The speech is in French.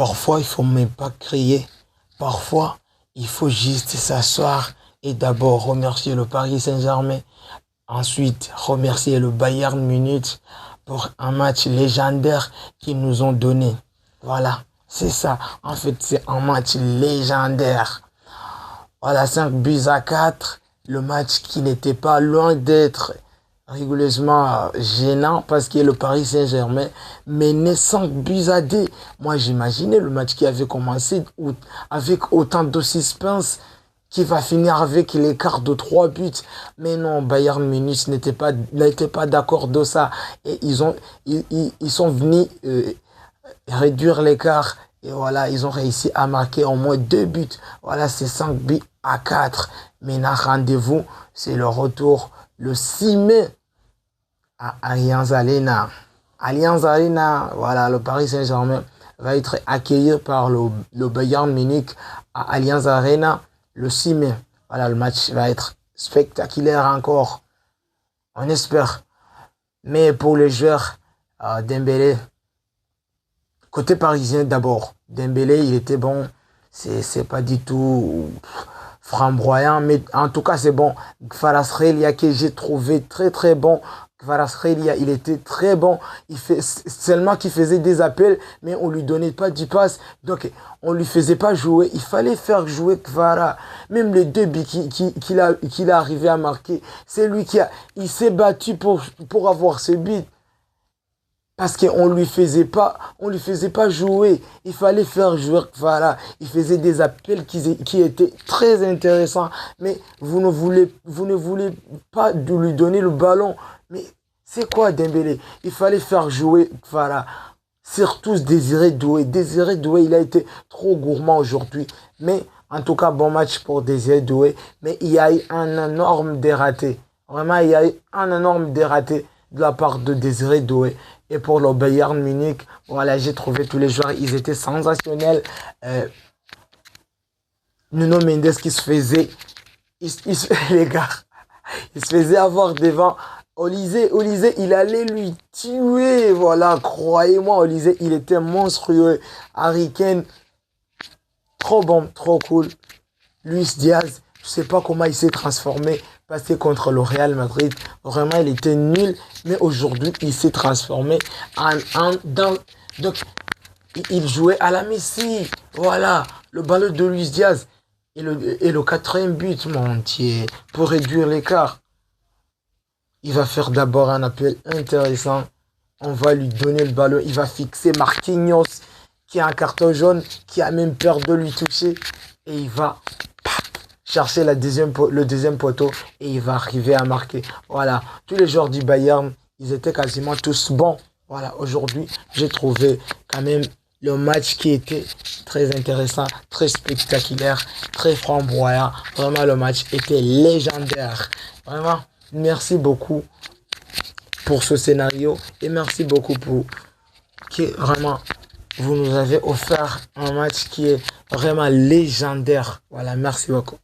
Parfois, il faut même pas crier. Parfois, il faut juste s'asseoir et d'abord remercier le Paris Saint-Germain. Ensuite, remercier le Bayern Munich pour un match légendaire qu'ils nous ont donné. Voilà, c'est ça. En fait, c'est un match légendaire. Voilà, 5 buts à 4. Le match qui n'était pas loin d'être rigoureusement gênant parce que le Paris Saint-Germain menait 5 buts à 2. Moi, j'imaginais le match qui avait commencé avec autant de suspense qui va finir avec l'écart de 3 buts. Mais non, Bayern Munich n'était pas d'accord de ça. Et ils sont venus réduire l'écart. Et voilà, ils ont réussi à marquer au moins 2 buts. Voilà, c'est 5 buts à 4. Maintenant, rendez-vous, c'est le retour le 6 mai à Allianz Arena. Allianz Arena, voilà, le Paris Saint-Germain va être accueilli par le Bayern Munich à Allianz Arena le 6 mai. Voilà, le match va être spectaculaire encore. On espère. Mais pour les joueurs, Dembélé, côté parisien d'abord, Dembélé, il était bon. C'est pas du tout flamboyant, mais en tout cas, c'est bon. Kvaratskhelia que j'ai trouvé très très bon. Kvaratskhelia, il était très bon. Seulement qu'il faisait des appels, mais on lui donnait pas du pass. Donc, on lui faisait pas jouer. Il fallait faire jouer Kvara. Même les 2 buts qu'il a arrivé à marquer, c'est lui il s'est battu pour avoir ce but. Parce qu'on lui faisait pas jouer. Il fallait faire jouer Kvara. Il faisait des appels qui étaient très intéressants. Mais vous ne voulez pas lui donner le ballon. Mais c'est quoi Dembélé? Il fallait faire jouer Kvara. Surtout Désiré Doué. Désiré Doué, il a été trop gourmand aujourd'hui. Mais en tout cas, bon match pour Désiré Doué. Mais il y a eu un énorme dératé. Vraiment, il y a eu un énorme dératé de la part de Désiré Doué. Et pour le Bayern Munich, voilà, j'ai trouvé tous les joueurs, ils étaient sensationnels. Nuno Mendes qui se faisait, les gars, il se faisait avoir devant Olysée, il allait lui tuer. Voilà, croyez-moi, Olysée, il était monstrueux. Harry Kane, trop bon, trop cool. Luis Diaz, je sais pas comment il s'est transformé. Passé contre le Real Madrid, vraiment il était nul, mais aujourd'hui il s'est transformé donc il jouait à la Messi. Voilà, le ballon de Luis Diaz et le 4e but, mon Dieu, pour réduire l'écart. Il va faire d'abord un appel intéressant. On va lui donner le ballon. Il va fixer Marquinhos, qui a un carton jaune, qui a même peur de lui toucher. Et il va chercher le deuxième poteau et il va arriver à marquer. Voilà, tous les joueurs du Bayern, ils étaient quasiment tous bons. Voilà, aujourd'hui, j'ai trouvé quand même le match qui était très intéressant, très spectaculaire, très flamboyant. Vraiment, le match était légendaire. Vraiment, merci beaucoup pour ce scénario et merci beaucoup pour que vraiment vous nous avez offert un match qui est vraiment légendaire. Voilà, merci beaucoup.